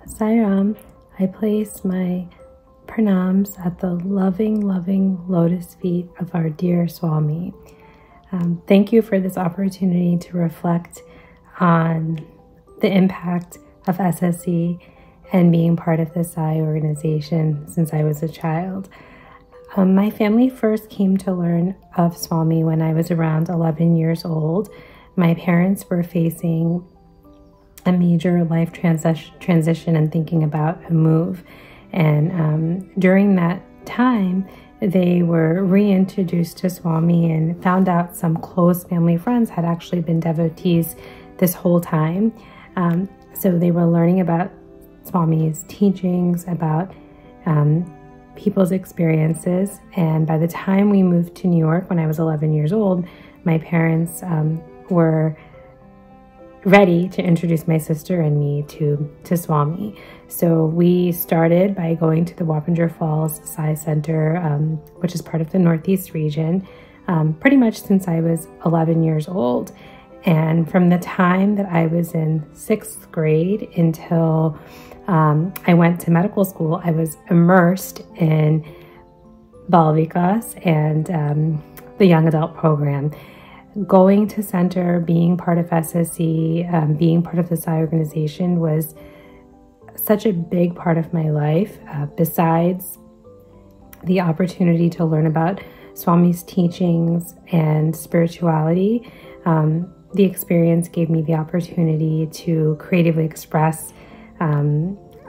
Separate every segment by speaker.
Speaker 1: Sairam, I place my pranams at the loving, loving lotus feet of our dear Swami. Thank you for this opportunity to reflect on the impact of SSE and being part of the Sai organization since I was a child. My family first came to learn of Swami when I was around 11 years old. My parents were facing a major life transition and thinking about a move. And during that time, they were reintroduced to Swami and found out some close family friends had actually been devotees this whole time. So they were learning about Swami's teachings, about people's experiences. And by the time we moved to New York when I was 11 years old, my parents were ready to introduce my sister and me to Swami. So we started by going to the Wappinger Falls Sai Center, which is part of the Northeast region, pretty much since I was 11 years old. And from the time that I was in 6th grade until I went to medical school, I was immersed in Bal Vikas and the young adult program. Going to center, being part of SSE, being part of the Sai organization was such a big part of my life. Besides the opportunity to learn about Swami's teachings and spirituality, the experience gave me the opportunity to creatively express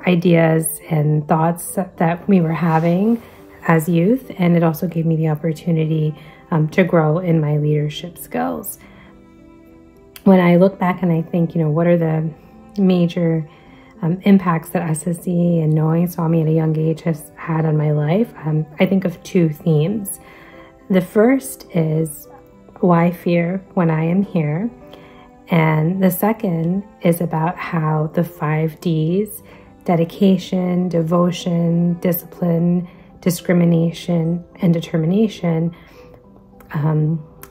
Speaker 1: ideas and thoughts that we were having as youth, and it also gave me the opportunity to grow in my leadership skills. When I look back and I think, what are the major impacts that SSE and knowing Swami at a young age has had on my life, I think of two themes. The first is why fear when I am here, and the second is about how the 5 Ds, dedication, devotion, discipline, discrimination, and determination,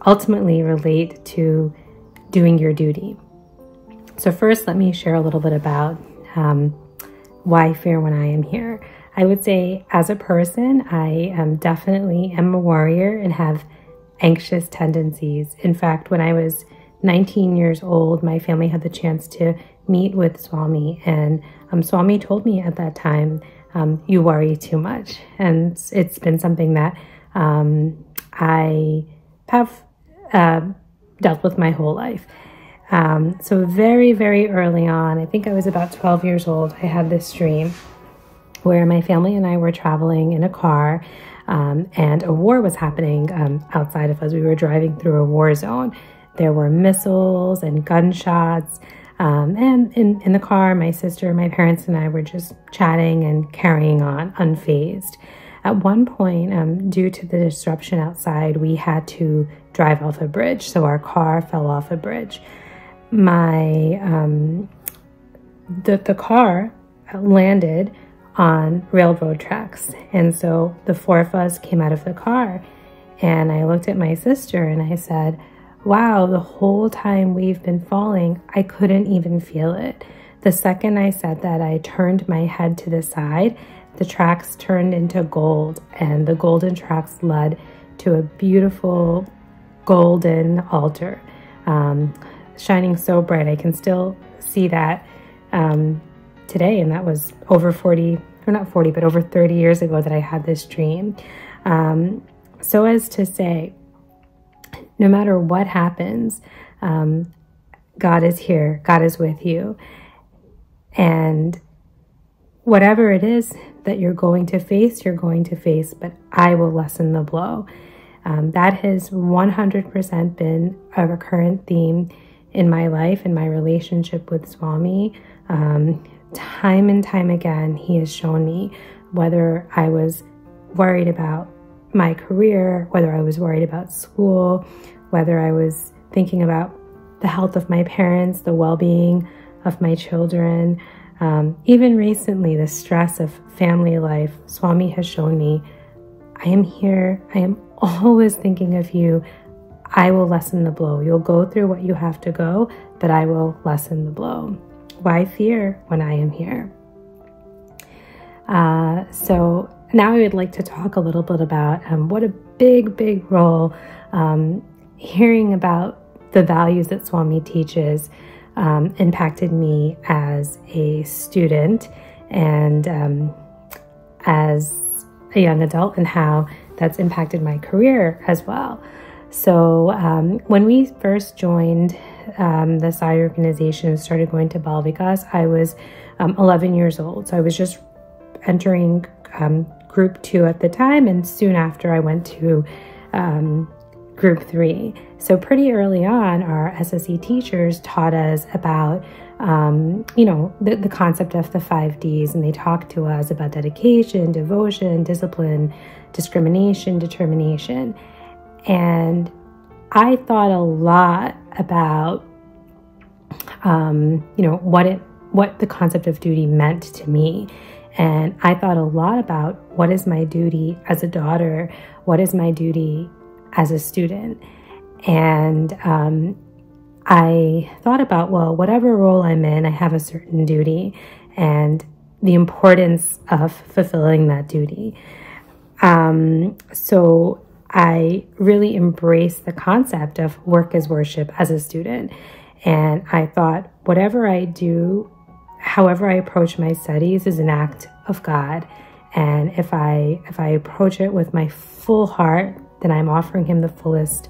Speaker 1: ultimately relate to doing your duty. So first, let me share a little bit about why fear when I am here. I would say as a person, I definitely am a warrior and have anxious tendencies. In fact, when I was 19 years old, my family had the chance to meet with Swami, and Swami told me at that time, you worry too much. And it's been something that I have dealt with my whole life. So very, very early on, I think I was about 12 years old, I had this dream where my family and I were traveling in a car, and a war was happening outside of us. We were driving through a war zone. There were missiles and gunshots, and in the car, my sister, my parents, and I were just chatting and carrying on, unfazed. At one point, due to the disruption outside, we had to drive off a bridge, so our car fell off a bridge. The car landed on railroad tracks, and so the 4 of us came out of the car, and I looked at my sister and I said, wow, the whole time we've been falling, I couldn't even feel it. The second I said that, I turned my head to the side. The tracks turned into gold, and the golden tracks led to a beautiful golden altar, shining so bright. I can still see that today, and that was over 40, or not 40, but over 30 years ago that I had this dream. So as to say, no matter what happens, God is here, God is with you, and whatever it is that you're going to face, but I will lessen the blow. That has 100% been a recurrent theme in my life, in my relationship with Swami. Time and time again, he has shown me, whether I was worried about my career, whether I was worried about school, whether I was thinking about the health of my parents, the well-being of my children, even recently, the stress of family life, Swami has shown me, I am here, I am always thinking of you, I will lessen the blow. You'll go through what you have to go, but I will lessen the blow. Why fear when I am here? So now I would like to talk a little bit about what a big role hearing about the values that Swami teaches impacted me as a student and as a young adult, and how that's impacted my career as well. So when we first joined the Sai organization and started going to Bal Vikas, I was 11 years old. So I was just entering group 2 at the time, and soon after I went to group 3. So pretty early on, our SSE teachers taught us about the concept of the 5 Ds, and they talked to us about dedication, devotion, discipline, discrimination, determination. And I thought a lot about what the concept of duty meant to me. And I thought a lot about what is my duty as a daughter, what is my duty as a student. And I thought about, well, whatever role I'm in, I have a certain duty and the importance of fulfilling that duty. So I really embraced the concept of work as worship as a student. And I thought, whatever I do, however I approach my studies is an act of God. And if I approach it with my full heart, then I'm offering him the fullest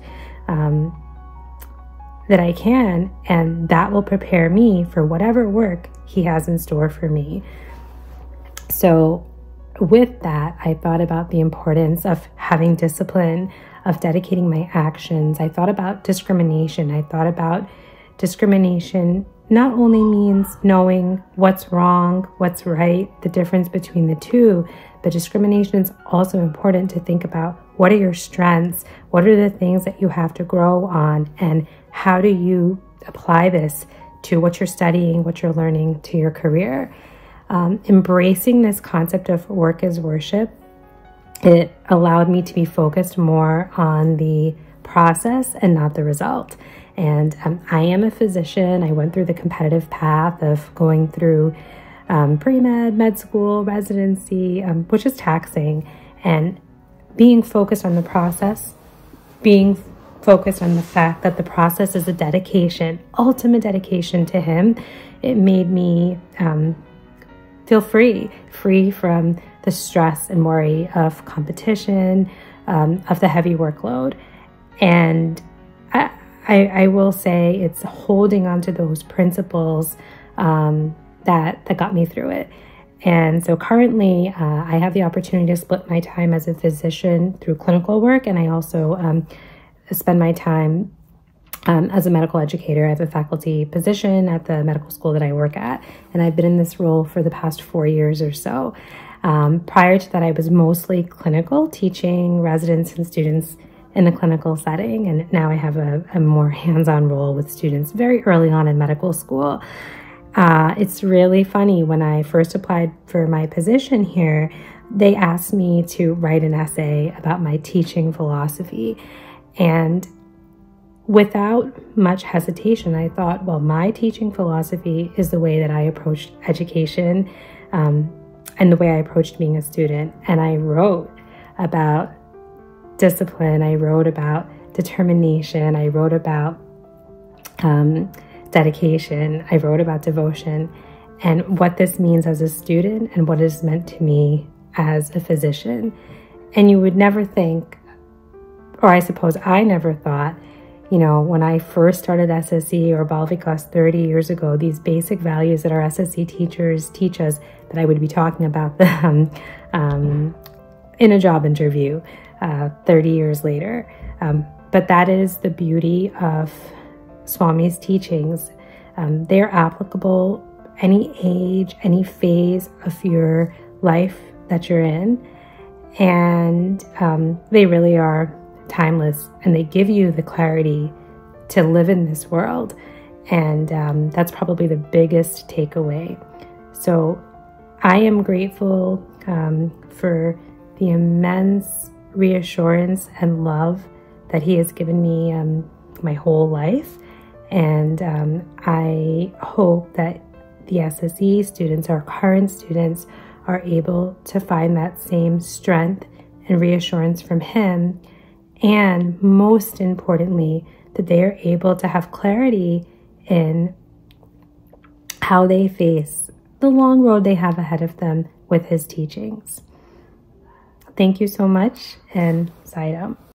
Speaker 1: that I can, and that will prepare me for whatever work he has in store for me. So with that, I thought about the importance of having discipline, of dedicating my actions. I thought about discrimination. I thought about discrimination not only means knowing what's wrong, what's right, the difference between the two, but discrimination is also important to think about what are your strengths, what are the things that you have to grow on, and how do you apply this to what you're studying, what you're learning, to your career. Embracing this concept of work as worship, it allowed me to be focused more on the process and not the result. And I am a physician. I went through the competitive path of going through pre-med, med school, residency, which is taxing, and being focused on the process, being focused on the fact that the process is a dedication, ultimate dedication to him. It made me feel free from the stress and worry of competition, of the heavy workload. And I will say it's holding on to those principles that got me through it. And so currently I have the opportunity to split my time as a physician through clinical work, and I also spend my time as a medical educator. I have a faculty position at the medical school that I work at, and I've been in this role for the past 4 years or so. Prior to that, I was mostly clinical, teaching residents and students in the clinical setting, and now I have a more hands-on role with students very early on in medical school. It's really funny, when I first applied for my position here, they asked me to write an essay about my teaching philosophy. And without much hesitation, I thought, well, my teaching philosophy is the way that I approached education and the way I approached being a student. And I wrote about discipline, I wrote about determination, I wrote about dedication, I wrote about devotion, and what this means as a student and what it has meant to me as a physician. And you would never think, or I suppose I never thought, when I first started SSE or Bal Vikas 30 years ago, these basic values that our SSE teachers teach us, that I would be talking about them in a job interview 30 years later. But that is the beauty of Swami's teachings. They're applicable any age, any phase of your life that you're in. And they really are timeless, and they give you the clarity to live in this world. And that's probably the biggest takeaway. So I am grateful for the immense reassurance and love that he has given me my whole life. And I hope that the SSE students, our current students, are able to find that same strength and reassurance from him. And most importantly, that they are able to have clarity in how they face the long road they have ahead of them with his teachings. Thank you so much, and Sai Bhagavatam.